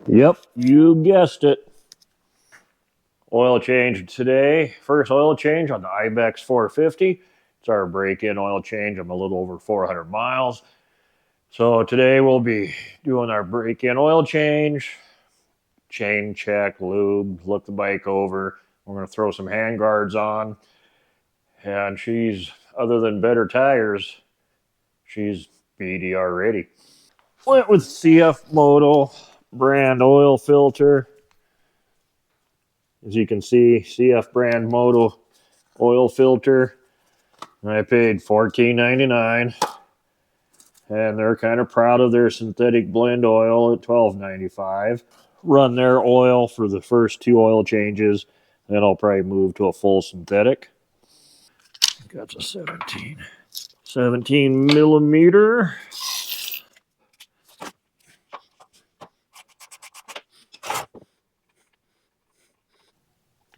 Yep, you guessed it. Oil change today. First oil change on the IBEX 450. It's our break-in oil change. I'm a little over 400 miles. So today we'll be doing our break-in oil change, chain check, lube, look the bike over. We're going to throw some handguards on. And she's, other than better tires, she's BDR ready. Went with CFMOTO brand oil filter. As you can see, CF brand Moto oil filter. I paid $14.99. And they're kind of proud of their synthetic blend oil at $12.95. Run their oil for the first two oil changes. Then I'll probably move to a full synthetic. That's a 17 millimeter.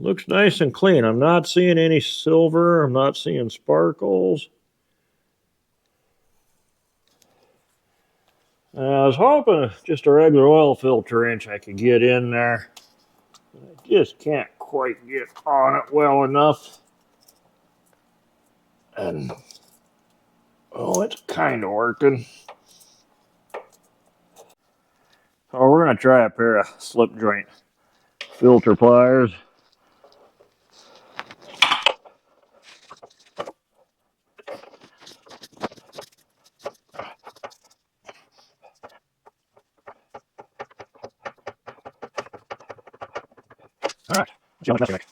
Looks nice and clean. I'm not seeing any silver. I'm not seeing sparkles. I was hoping just a regular oil filter wrench I could get in there. I just can't quite get on it well enough. And, oh, it's kind of working. So we're going to try a pair of slip joint filter pliers. All right.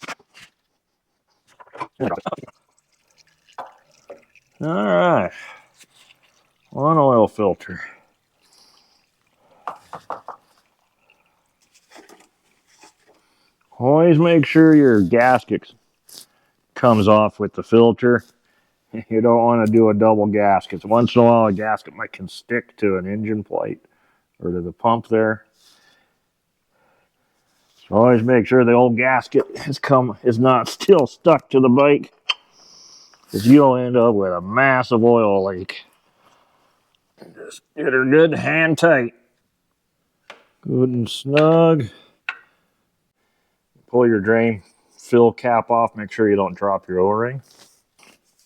All right. One oil filter. Always make sure your gasket comes off with the filter. You don't want to do a double gasket. Once in a while, a gasket can stick to an engine plate or to the pump there. So always make sure the old gasket is not still stuck to the bike, because you'll end up with a massive oil leak. Just get her good hand tight, good and snug. Pull your drain fill cap off. Make sure you don't drop your O-ring.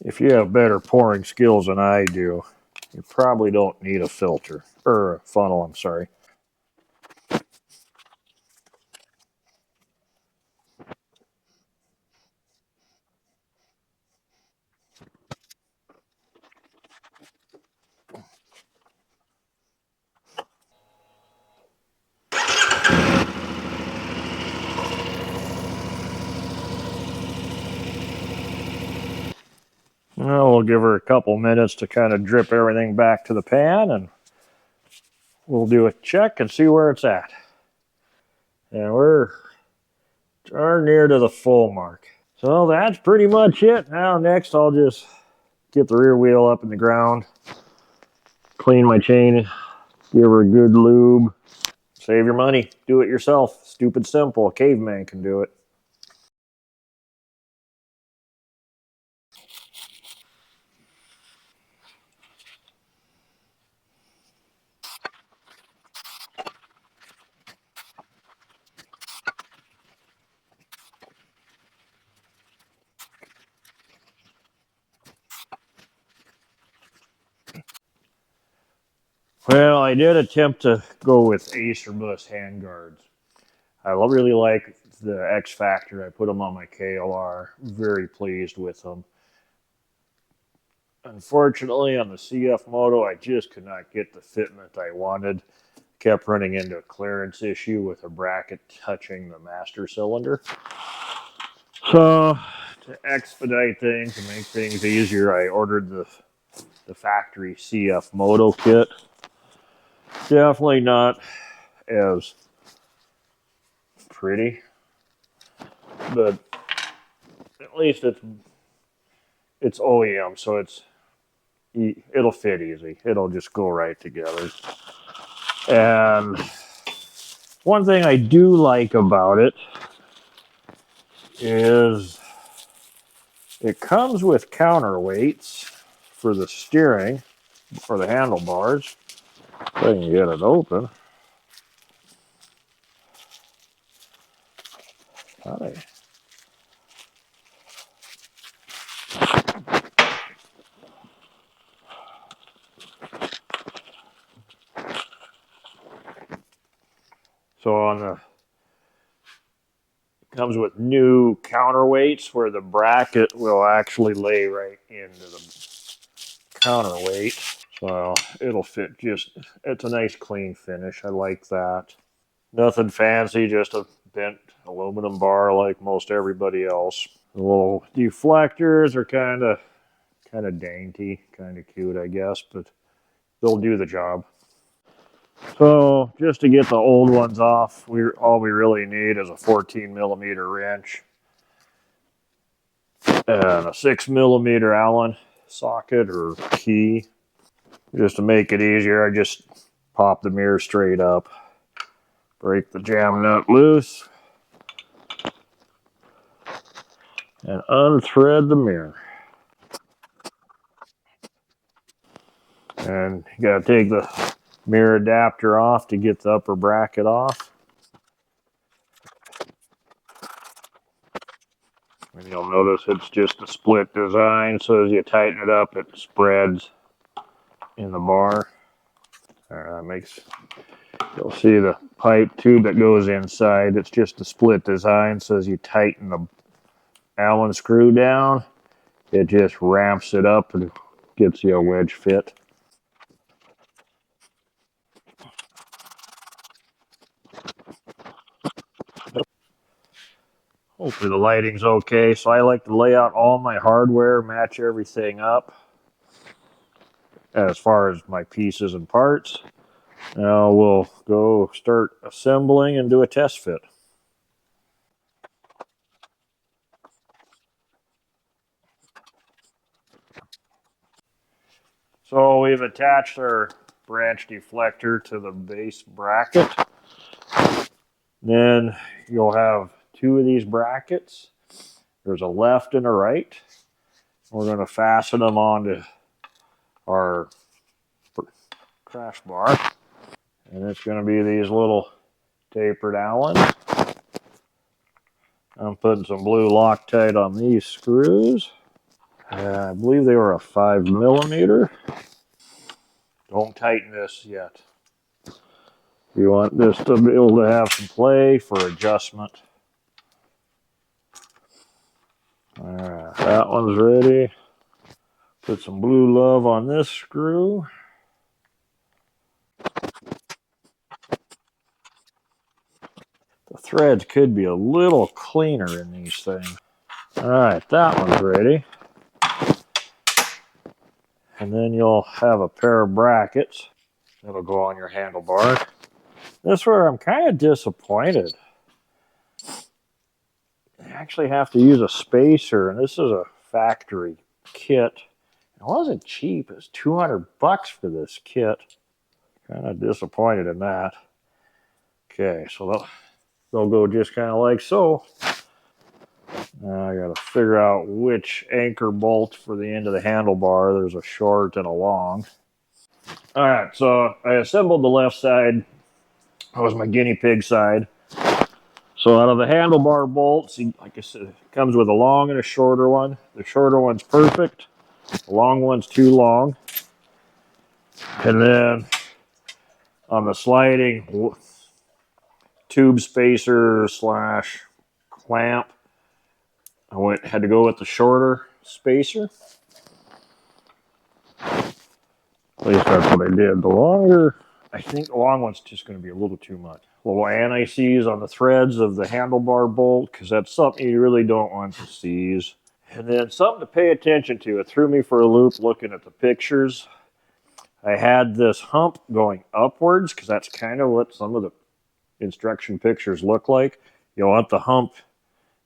If you have better pouring skills than I do, you probably don't need a filter or a funnel. I'm sorry. Well, we'll give her a couple minutes to kind of drip everything back to the pan, and we'll do a check and see where it's at. And we're darn near to the full mark. So that's pretty much it. Now next I'll just get the rear wheel up in the ground, clean my chain, give her a good lube. Save your money. Do it yourself. Stupid simple. A caveman can do it. Well, I did attempt to go with Acerbis Handguards. I really like the X Factor. I put them on my KLR. Very pleased with them. Unfortunately, on the CFMOTO, I just could not get the fitment I wanted. Kept running into a clearance issue with a bracket touching the master cylinder. So, to expedite things and make things easier, I ordered the factory CFMOTO kit. Definitely not as pretty, but at least it's OEM, so it'll fit easy. It'll just go right together. And one thing I do like about it is it comes with counterweights for the steering, for the handlebars. If I can get it open. Thought I... So on the, it comes with new counterweights where the bracket will actually lay right into the counterweight. So it'll fit just, it's a nice clean finish. I like that. Nothing fancy, just a bent aluminum bar like most everybody else. The little deflectors are kind of dainty, kind of cute, I guess, but they'll do the job. So just to get the old ones off, all we really need is a 14 millimeter wrench and a 6 millimeter Allen socket or key. Just to make it easier, I just pop the mirror straight up, break the jam nut loose, and unthread the mirror. And you gotta take the mirror adapter off to get the upper bracket off. And you'll notice it's just a split design, so as you tighten it up, it spreads in the bar. That makes, you'll see the pipe tube that goes inside. It's just a split design, so as you tighten the Allen screw down, it just ramps it up and gives you a wedge fit. Hopefully the lighting's okay. So I like to lay out all my hardware, match everything up as far as my pieces and parts. Now we'll go start assembling and do a test fit. So we've attached our branch deflector to the base bracket. Then you'll have two of these brackets. There's a left and a right. We're going to fasten them onto our crash bar. And it's going to be these little tapered Allens. I'm putting some blue Loctite on these screws. I believe they were a 5 millimeter. Don't tighten this yet. You want this to be able to have some play for adjustment. Alright, that one's ready. Put some blue love on this screw. The threads could be a little cleaner in these things. Alright, that one's ready. And then you'll have a pair of brackets that'll go on your handlebar. This is where I'm kind of disappointed. I actually have to use a spacer, and this is a factory kit. It wasn't cheap. It was $200 for this kit. Kind of disappointed in that. Okay, so they'll go just kind of like so. Now I got to figure out which anchor bolt for the end of the handlebar. There's a short and a long. All right, so I assembled the left side. That was my guinea pig side. So out of the handlebar bolts, like I said, it comes with a long and a shorter one. The shorter one's perfect. The long one's too long. And then on the sliding tube spacer slash clamp, I had to go with the shorter spacer. At least that's what I did. The longer, I think the long one's just going to be a little too much. Little anti-seize on the threads of the handlebar bolt, because that's something you really don't want to seize. And then something to pay attention to. It threw me for a loop looking at the pictures. I had this hump going upwards, because that's kind of what some of the instruction pictures look like. You want the hump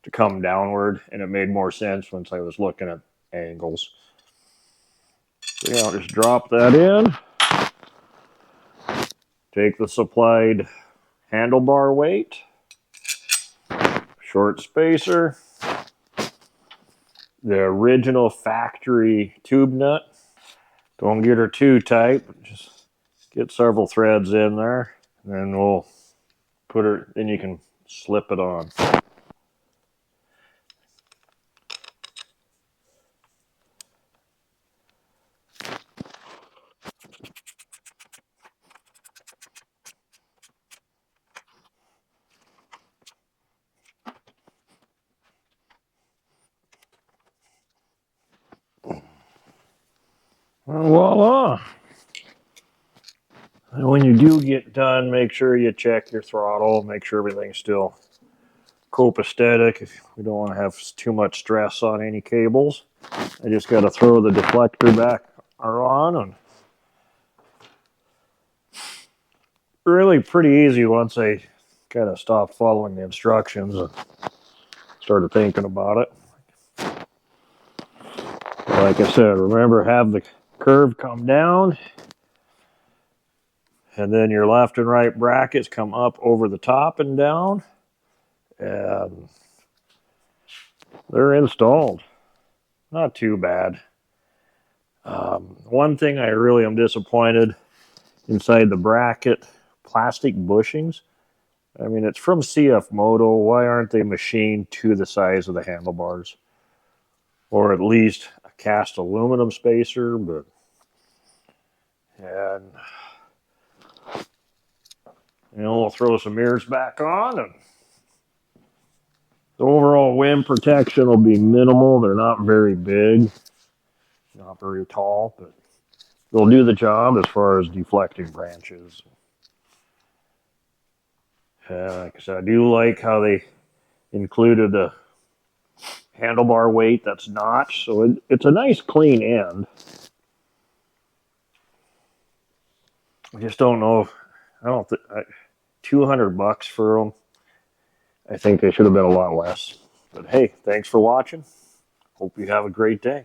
to come downward, and it made more sense once I was looking at angles. So yeah, I'll just drop that in. Take the supplied handlebar weight, short spacer, the original factory tube nut. Don't get her too tight, but just get several threads in there. And then we'll put her, then you can slip it on. Voila! And when you do get done, make sure you check your throttle, make sure everything's still copacetic. If we don't want to have too much stress on any cables, I just got to throw the deflector back on, and really pretty easy once I kind of stopped following the instructions and started thinking about it. Like I said, remember, have the curve come down, and then your left and right brackets come up over the top and down, and they're installed. Not too bad. One thing I really am disappointed inside the bracket, plastic bushings. I mean, it's from CFMOTO. Why aren't they machined to the size of the handlebars? Or at least a cast aluminum spacer, but and we'll throw some mirrors back on, and the overall wind protection will be minimal. They're not very big, not very tall, but they'll do the job as far as deflecting branches. Like I said, I do like how they included a handlebar weight that's notched, so it's a nice clean end. I just don't know if, I don't think, $200 for them. I think they should have been a lot less. But hey, thanks for watching. Hope you have a great day.